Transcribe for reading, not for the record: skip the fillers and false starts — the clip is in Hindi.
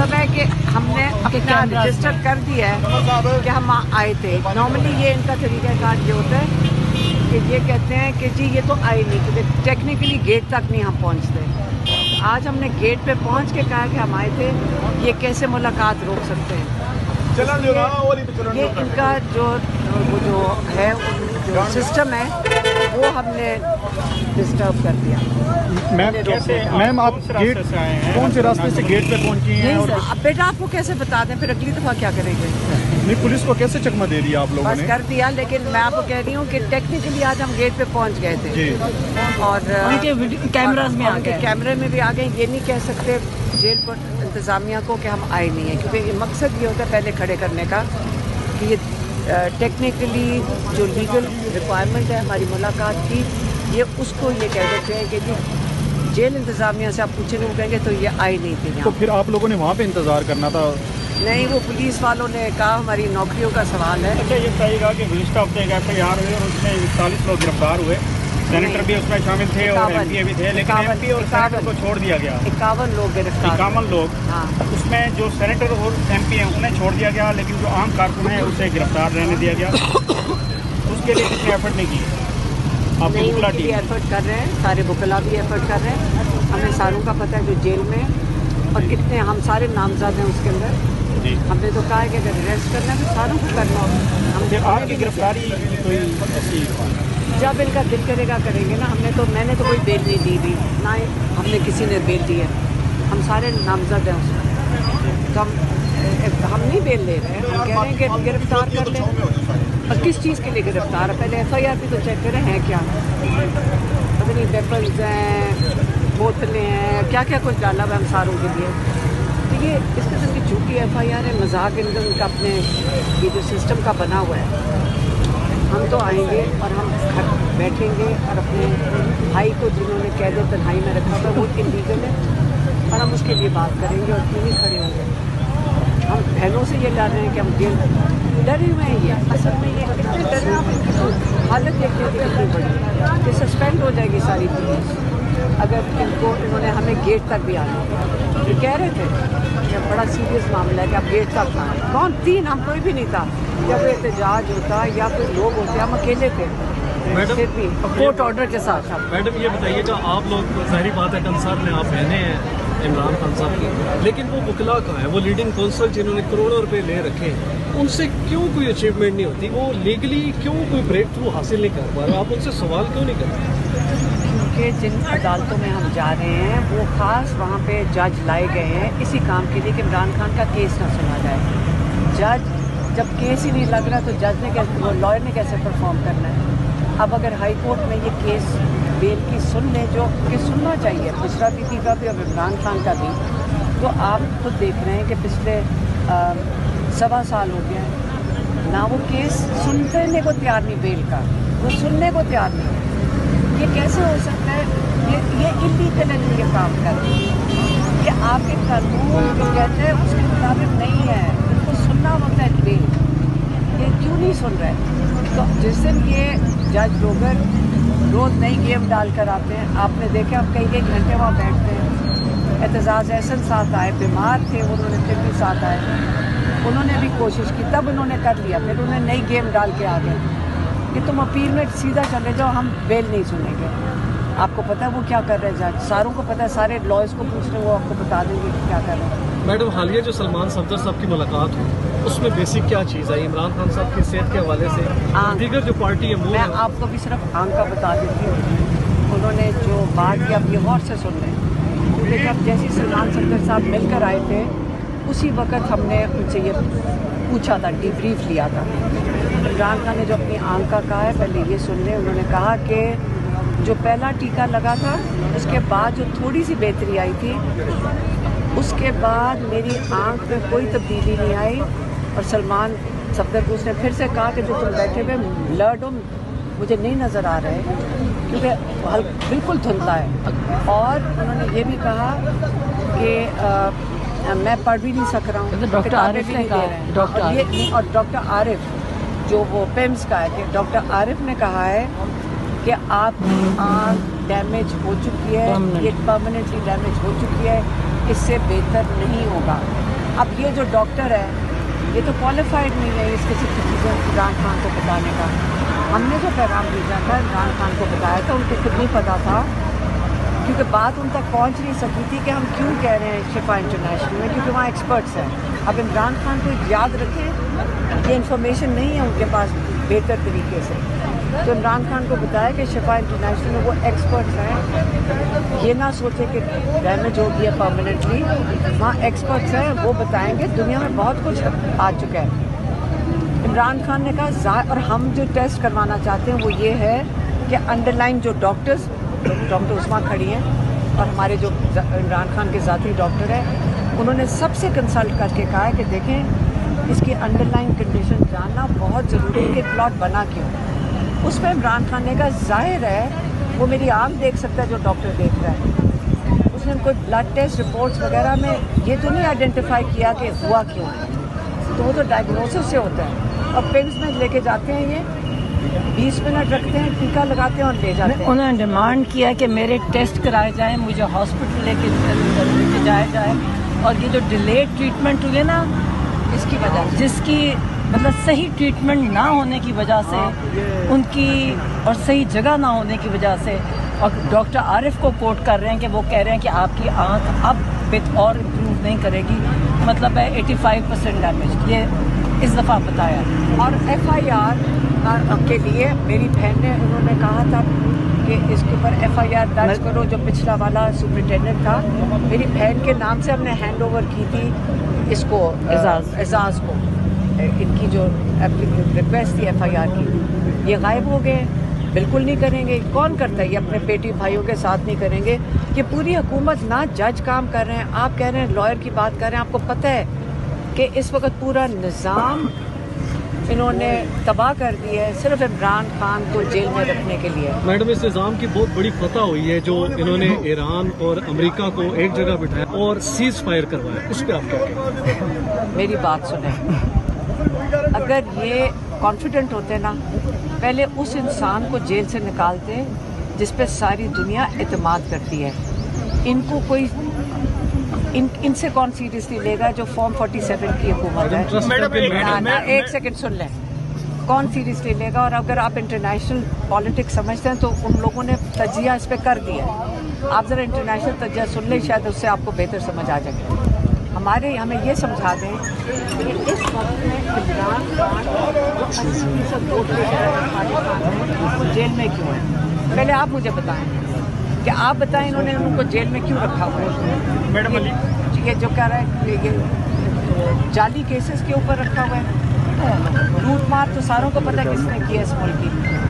मतलब है कि हमने अपना रजिस्टर कर दिया है कि हम आए थे। नॉर्मली ये इनका तरीक़ाकार ये होता है कि ये कहते हैं कि जी ये तो आए नहीं, क्योंकि टेक्निकली गेट तक नहीं हम पहुंचते। आज हमने गेट पे पहुंच के कहा कि हम आए थे, ये कैसे मुलाकात रोक सकते हैं। ये इनका जो है जो सिस्टम है वो हमने डिस्टर्ब कर दिया। मैम आप गेट कौन से रास्ते से गेट पे पहुंची हैं? और अब बेटा आपको कैसे बता दें, फिर अगली दफ़ा क्या करेंगे? नहीं, पुलिस को कैसे चकमा दे दिया आप लोगों बस ने? कर दिया, लेकिन मैं आपको कह रही हूँ कि टेक्निकली आज हम गेट पे पहुंच गए थे और उनके कैमरास में आ गए, कैमरे में भी आ गए। ये नहीं कह सकते जेल पर इंतज़ामिया को कि हम आए नहीं हैं, क्योंकि मकसद ये होता है पहले खड़े करने का कि ये टेक्निकली जो लीगल रिक्वायरमेंट है हमारी मुलाकात की, ये उसको ये कह देते हैं कि जी जेल इंतज़ामिया से आप पूछेंगे, वो कहेंगे तो ये आए नहीं थे यहाँ। तो फिर आप लोगों ने वहाँ पे इंतज़ार करना था? नहीं, वो पुलिस वालों ने कहा हमारी नौकरियों का सवाल है। अच्छा, ये बताइएगा कि गुज़िश्ता हफ्ते एक FIR हुई और उसमें 41 लोग गिरफ्तार हुए, सेनेटर भी उसमें शामिल थे और MP भी थे, लेकिन MP और सेनेटर को छोड़ दिया गया। 51 लोग गिरफ्तार, 51 लोग। हाँ, उसमें जो सेनेटर और MP हैं उन्हें छोड़ दिया गया, लेकिन जो आम कारकुन है उसे गिरफ्तार रहने दिया गया। उसके लिए कितने एफर्ट नहीं किए आप? बुकला भी एफर्ट कर रहे हैं, सारे बुकला भी एफर्ट कर रहे हैं। हमें सारों का पता है जो जेल में, और कितने हम सारे नामजद हैं उसके अंदर। हमने तो कहा है कि अगर अरेस्ट करना है तो सारों को करना होगा। हम आपकी गिरफ्तारी कोई ऐसी जब इनका दिल करेगा करेंगे ना। मैंने तो कोई बेल नहीं दी थी, ना हमने किसी ने बेल दी है। हम सारे नामजद हैं उसमें, तो हम नहीं बेल ले रहे हैं। हम कह रहे हैं कि गिरफ्तार कर लें। और किस चीज़ के लिए गिरफ्तार है? पहले FIR भी तो चेक करें हैं क्या, पता नहीं वेपन्स हैं, बोतलें हैं, क्या क्या कुछ डाला हुआ हम सारों के लिए। तो ये इस किस्म की झूठी FIR है, मजाक इनका अपने ये जो सिस्टम का बना हुआ है। हम तो आएंगे और हम घर बैठेंगे और अपने भाई को जिन्होंने कैद तन्हाई में रखा था वो इलीगल है, और हम उसके लिए बात करेंगे और क्यों नहीं खड़े होंगे। हम बहनों से ये डर रहे हैं कि हम जेल डरे हुए हैं। ये असल में ये इतने डरे हालत देखते थे कितनी बड़ी कि सस्पेंड हो जाएगी सारी पुलिस अगर इन्होंने हमें गेट तक भी आना। ये कह रहे थे कि बड़ा सीरियस मामला है कि आप गेट तक आए। कौन? 3, हम कोई भी नहीं था। जब एहतजाज होता या कोई लोग होते, हम अकेले थे फिर भी कोर्ट ऑर्डर के साथ। मैडम ये बताइएगा, आप लोग ज़ाहिर बात है कंसर्न है, आप बहने हैं इमरान खान साहब की, लेकिन वो वकला कहाँ है? वो लीडिंग कौंसल जिन्होंने करोड़ों रुपए ले रखे हैं, उनसे क्यों कोई अचीवमेंट नहीं होती? वो लीगली क्यों कोई ब्रेक थ्रू हासिल नहीं कर पा रहे? आप उनसे सवाल क्यों नहीं करते? क्योंकि जिन अदालतों में हम जा रहे हैं वो ख़ास वहाँ पे जज लाए गए हैं इसी काम के लिए कि इमरान खान का केस ना सुना जाए। जज जब केस ही नहीं लग रहा तो जज ने कैसे, वो लॉयर ने कैसे परफॉर्म करना है? अब अगर हाई कोर्ट में ये केस बेल की सुन ले, जो कि सुनना चाहिए बुशरा बीबी का भी और इमरान खान का भी, तो आप खुद देख रहे हैं कि पिछले 1.25 साल हो गया है ना वो केस सुनने को तैयार नहीं, बेल का वो सुनने को तैयार नहीं। ये कैसे हो सकता है? ये इलीगल है जो ये काम कर रहे हैं। ये आपके कानून जो कहते हैं उसके मुताबिक नहीं है, उनको सुनना होता है बेल। ये क्यों नहीं सुन रहे? तो जिस दिन ये जज लोगर रोज़ नई गेम डाल कर आते हैं, आपने देखा अब कई घंटे वहाँ बैठते हैं। एतजाज़ एहसन साथ आए, बीमार थे उन्होंने, फिर भी साथ आए, उन्होंने भी कोशिश की, तब उन्होंने कर लिया, फिर उन्हें नई गेम डाल के आ गए कि तुम अपील में सीधा चले जाओ, हम बेल नहीं सुनेंगे। आपको पता है वो क्या कर रहे हैं जज? सारों को पता है, सारे लॉयर्स को पूछ रहे, वो आपको बता देंगे कि क्या कर रहे हैं। मैडम, हालिया जो सलमान सफदर साहब की मुलाकात हुई उसमें बेसिक क्या चीज़ आई? इमरान खान साहब की सेहत के हवाले से, दीगर जो पार्टी है मैं आपको भी सिर्फ आंक का बता देती हूँ। उन्होंने जो बात की आप ये गौर से सुन लें, क्योंकि जब जैसे सलमान सफदर साहब मिलकर आए थे उसी वक्त हमने उनसे ये पूछा था, डिब्रीफ लिया था। इमरान खान ने जो अपनी आंक का कहा है पहले ये सुन लें। उन्होंने कहा कि जो पहला टीका लगा था उसके बाद जो थोड़ी सी बेहतरी आई थी, उसके बाद मेरी आंख में कोई तब्दीली नहीं आई। और सलमान सफदर को उसने फिर से कहा कि जो तुम बैठे हुए ब्लड हो मुझे नहीं नज़र आ रहे हैं, क्योंकि बिल्कुल धुंधला है। और उन्होंने ये भी कहा कि मैं पढ़ भी नहीं सक रहा हूँ, डॉक्टर आरिफ ने कहा, और डॉक्टर आरिफ जो वो पेम्स का है कि डॉक्टर आरिफ ने कहा है कि आपकी आँख डैमेज हो चुकी है, ये परमानेंटली डैमेज हो चुकी है, इससे बेहतर नहीं होगा। अब ये जो डॉक्टर है ये तो क्वालिफाइड नहीं है इस किसी चीज़ें इमरान खान को बताने का। हमने जो पैगाम भेजा था इमरान खान को बताया था, उनको खुद नहीं पता था क्योंकि बात उन तक पहुंच नहीं सकी थी कि हम क्यों कह रहे हैं शिफा इंटरनेशनल में, क्योंकि वहाँ एक्सपर्ट्स हैं। अब इमरान खान को याद रखें ये इन्फॉर्मेशन नहीं है उनके पास बेहतर तरीके से, तो इमरान खान को बताया कि शिफा इंटरनेशनल में वो एक्सपर्ट्स हैं, ये ना सोचे कि डैमेज हो गया परमानेंटली, वहाँ एक्सपर्ट्स हैं, वो बताएंगे। दुनिया में बहुत कुछ आ चुका है। इमरान खान ने कहा और हम जो टेस्ट करवाना चाहते हैं वो ये है कि अंडरलाइन जो डॉक्टर उस्मा खड़ी हैं और हमारे जो इमरान खान के ज़ाती डॉक्टर हैं, उन्होंने सबसे कंसल्ट करके कहा है कि देखें इसकी अंडरलाइन कंडीशन जानना बहुत ज़रूरी है कि प्लॉट बना क्यों। उस पर इमरान खान ने कहा जाहिर है वो मेरी आँख देख सकता है जो डॉक्टर देख रहा है, उसने कोई ब्लड टेस्ट रिपोर्ट्स वगैरह में ये तो नहीं आइडेंटिफाई किया कि हुआ क्यों है, तो वो तो डायग्नोसिस से होता है। और पिम्स में लेके जाते हैं, ये 20 मिनट रखते हैं, टीका लगाते हैं और ले जाते हैं। उन्होंने डिमांड किया कि मेरे टेस्ट कराए जाएं, मुझे हॉस्पिटल लेके जाया जाए, और ये जो डिलेड ट्रीटमेंट हुई है ना इसकी वजह से, जिसकी मतलब सही ट्रीटमेंट ना होने की वजह से उनकी और सही जगह ना होने की वजह से, और डॉक्टर आरिफ को कोट कर रहे हैं कि वो कह रहे हैं कि आपकी आँख अब बित और इम्प्रूव नहीं करेगी, मतलब है 85% डैमेज, ये इस दफ़ा बताया। और FIR के लिए मेरी बहन ने उन्होंने कहा था कि इसके ऊपर FIR दर्ज करो, जो पिछला वाला सुपरिटेंडेंट था मेरी बहन के नाम से हमने हैंड ओवर की थी इसको एजाज को, इनकी जो रिक्वेस्ट थी FIR की, ये गायब हो गए। बिल्कुल नहीं करेंगे, कौन करता है ये अपने बेटी भाइयों के साथ नहीं करेंगे। ये पूरी हुकूमत ना जज काम कर रहे हैं, आप कह रहे हैं लॉयर की बात कर रहे हैं। आपको पता है कि इस वक्त पूरा निज़ाम इन्होंने तबाह कर दिया है सिर्फ इमरान खान को जेल में रखने के लिए। मैडम इस निज़ाम की बहुत बड़ी फतह हुई है जो इन्होंने ईरान और अमेरिका को एक जगह बिठाया और सीज फायर करवाया, इस पर आप क्या कहेंगे? मेरी बात सुने, अगर ये कॉन्फिडेंट होते ना पहले उस इंसान को जेल से निकालते जिस पे सारी दुनिया एतमाद करती है। इनको कोई इनसे कौन सीरियसली लेगा जो फॉर्म 47 की हुकूमत है। एक सेकंड सुन लें, कौन सीरियसली लेगा? और अगर आप इंटरनेशनल पॉलिटिक्स समझते हैं तो उन लोगों ने तजिया इस पर कर दिया। आप ज़रा इंटरनेशनल तजिया सुन लें, शायद उससे आपको बेहतर समझ आ जाए। हमें ये समझा दें कि इस वक्त में इमरान खान जो 80% वोट लेकर वो जेल में क्यों है? पहले आप मुझे बताएं कि आप बताएं इन्होंने उनको जेल में क्यों रखा हुआ है? मैडम ये जो कह रहा है ये जाली केसेस के ऊपर रखा हुआ है, लूट मार तो सारों को पता है किसने किया इस मुल्क की।